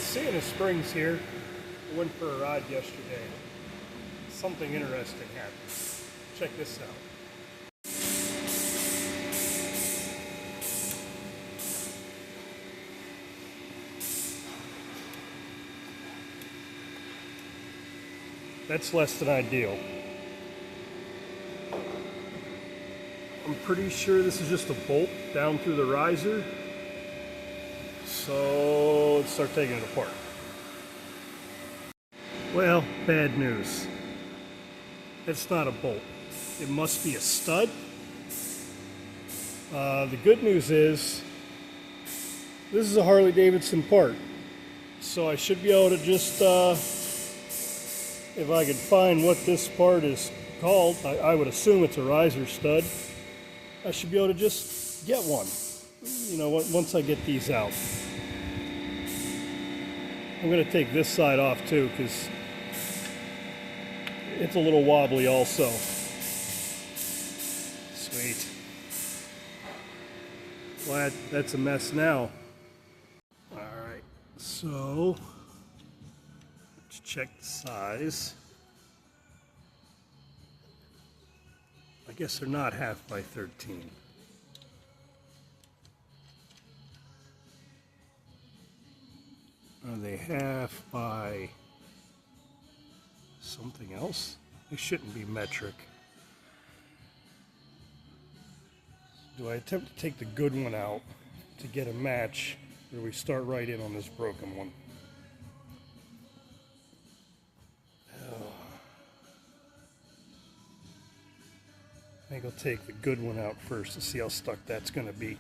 Santa Springs here. I went for a ride yesterday. Something interesting happened. Check this out. That's less than ideal. I'm pretty sure this is just a bolt down through the riser. So let's start taking it apart. Well, bad news. It's not a bolt. It must be a stud. The good news is this is a Harley Davidson part. So I should be able to just, if I could find what this part is called, I would assume it's a riser stud. I should be able to just get one, you know, once I get these out. I'm going to take this side off too because it's a little wobbly also. Sweet. Well, that's a mess now. Alright, so let's check the size. I guess they're not 1/2 by 13. Are they 1/2 by something else? They shouldn't be metric. Do I attempt to take the good one out to get a match, or do we start right in on this broken one? I think I'll take the good one out first to see how stuck that's going to be.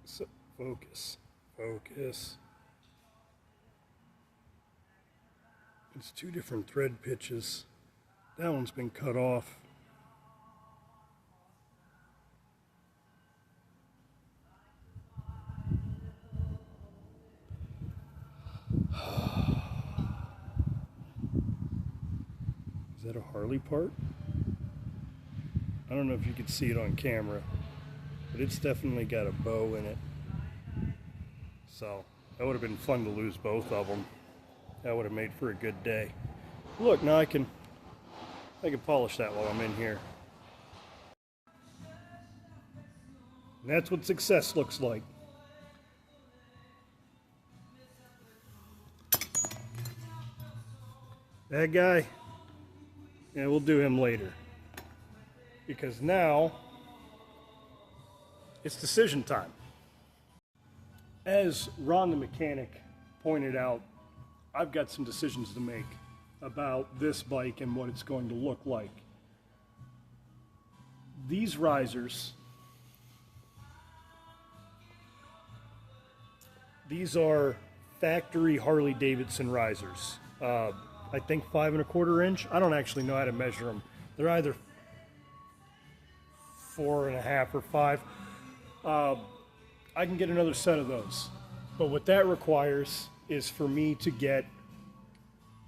So, focus. It's 2 different thread pitches. That one's been cut off. Is that a Harley part? I don't know if you can see it on camera, but it's definitely got a bow in it. So that would have been fun to lose both of them. That would have made for a good day. Look, now I can polish that while I'm in here. And that's what success looks like. That guy, yeah, we'll do him later. Because now it's decision time. As Ron the mechanic pointed out, I've got some decisions to make about this bike and what it's going to look like. These risers, these are factory Harley Davidson risers. I think 5 1/4 inch. I don't actually know how to measure them. They're either 4 1/2 or 5. I can get another set of those. But what that requires is for me to get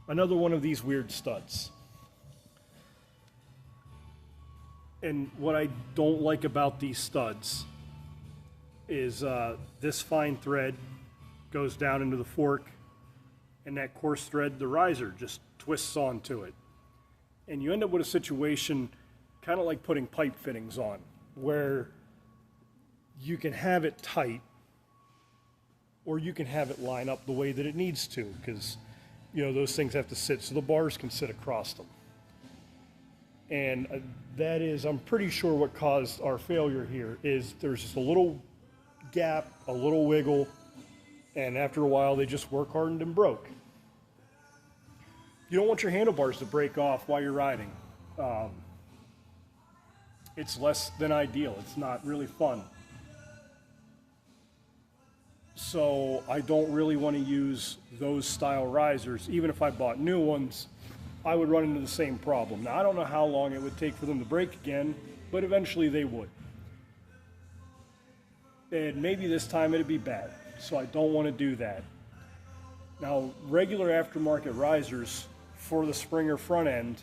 another one of these weird studs. And what I don't like about these studs is this fine thread goes down into the fork, and that coarse thread, the riser, just twists onto it. And you end up with a situation kind of like putting pipe fittings on, where you can have it tight or you can have it line up the way that it needs to, because you know those things have to sit so the bars can sit across them. And that is, I'm pretty sure what caused our failure here is there's just a little gap, a little wiggle, and after a while they just work hardened and broke. You don't want your handlebars to break off while you're riding. It's less than ideal. It's not really fun. So I don't really want to use those style risers. Even if I bought new ones, I would run into the same problem. Now, I don't know how long it would take for them to break again, but eventually they would. And maybe this time it'd be bad. So I don't want to do that. Now, regular aftermarket risers for the Springer front end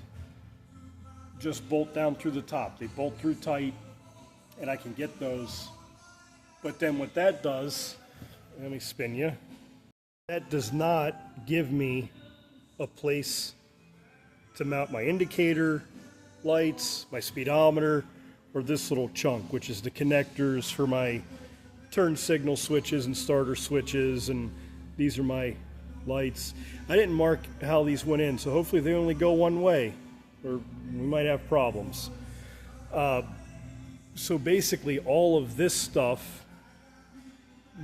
just bolt down through the top. They bolt through tight, and I can get those. But then what that does, let me spin you, that does not give me a place to mount my indicator lights, my speedometer, or this little chunk, which is the connectors for my turn signal switches and starter switches, and these are my lights. I didn't mark how these went in, so hopefully they only go one way, or we might have problems. So basically all of this stuff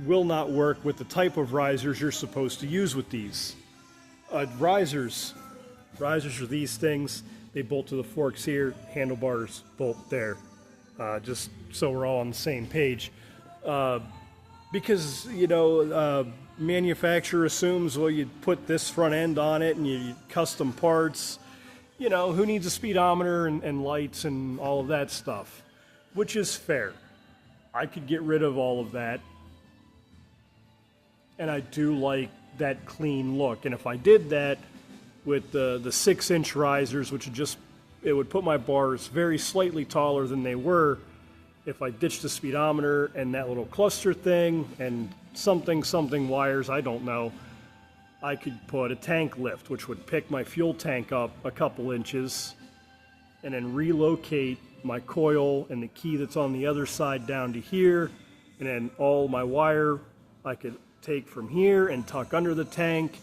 will not work with the type of risers you're supposed to use with these. Risers are these things. They bolt to the forks here, handlebars bolt there. Just so we're all on the same page. Because, you know, manufacturer assumes, well, you put this front end on it and you custom parts. You know, who needs a speedometer and lights and all of that stuff? Which is fair. I could get rid of all of that. And I do like that clean look. And if I did that with the 6-inch risers, which would just, it would put my bars very slightly taller than they were if I ditched the speedometer and that little cluster thing and something wires, I don't know. I could put a tank lift, which would pick my fuel tank up a couple inches and then relocate my coil and the key that's on the other side down to here, and then all my wire I could take from here and tuck under the tank,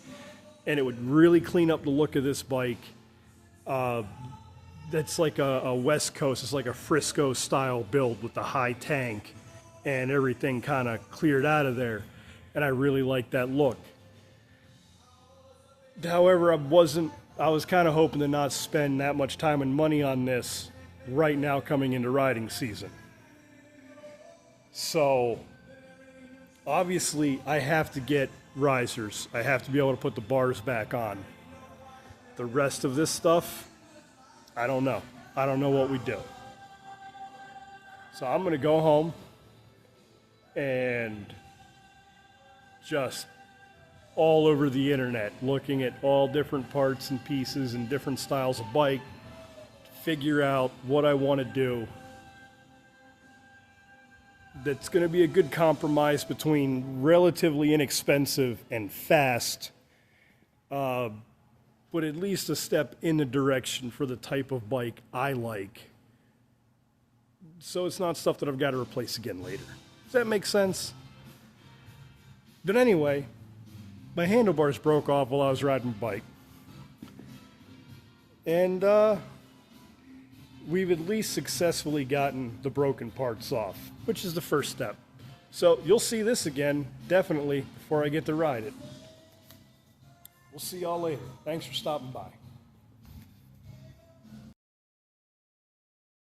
and it would really clean up the look of this bike. That's like a West Coast, it's like a Frisco style build with the high tank and everything kind of cleared out of there, and I really like that look. However, I was kind of hoping to not spend that much time and money on this right now coming into riding season. So obviously I have to get risers. I have to be able to put the bars back on. The rest of this stuff, I don't know. I don't know what we do. So I'm going to go home and just all over the internet looking at all different parts and pieces and different styles of bike to figure out what I want to do that's going to be a good compromise between relatively inexpensive and fast, but at least a step in the direction for the type of bike I like. So it's not stuff that I've got to replace again later. Does that make sense? But anyway, my handlebars broke off while I was riding my bike. And we've at least successfully gotten the broken parts off, which is the first step. So you'll see this again, definitely, before I get to ride it. We'll see y'all later. Thanks for stopping by.